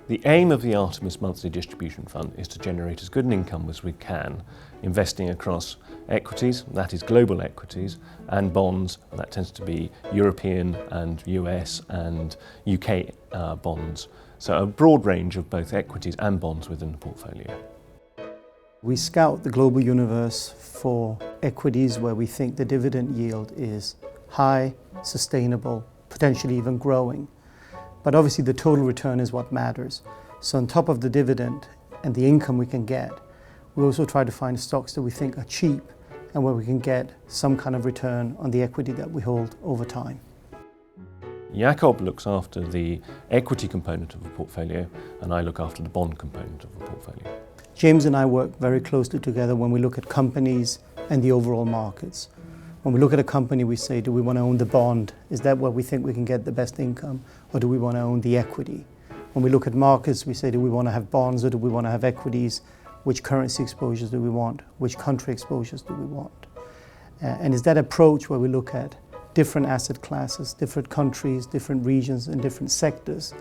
The aim of the Artemis Monthly Distribution Fund is to generate as good an income as we can, investing across equities, that is global equities, and bonds, and that tends to be European and US and UK bonds. So a broad range of both equities and bonds within the portfolio. We scout the global universe for equities where we think the dividend yield is high, sustainable, potentially even growing. But obviously the total return is what matters. So on top of the dividend and the income we can get, we also try to find stocks that we think are cheap and where we can get some kind of return on the equity that we hold over time. Jakob looks after the equity component of the portfolio and I look after the bond component of the portfolio. James and I work very closely together when we look at companies and the overall markets. When we look at a company, we say, do we want to own the bond? Is that where we think we can get the best income? Or do we want to own the equity? When we look at markets, we say, do we want to have bonds or do we want to have equities? Which currency exposures do we want? Which country exposures do we want? And it's that approach where we look at different asset classes, different countries, different regions and different sectors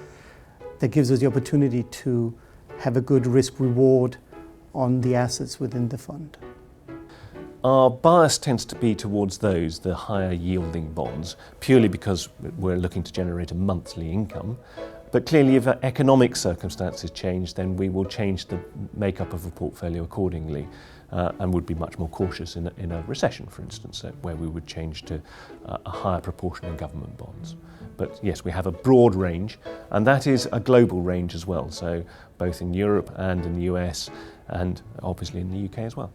that gives us the opportunity to have a good risk reward on the assets within the fund. Our bias tends to be towards those, the higher yielding bonds, purely because we're looking to generate a monthly income. But clearly if economic circumstances change, then we will change the makeup of the portfolio accordingly and would be much more cautious in a recession, for instance, where we would change to a higher proportion in government bonds. But yes, we have a broad range, and that is a global range as well, so both in Europe and in the US and obviously in the UK as well.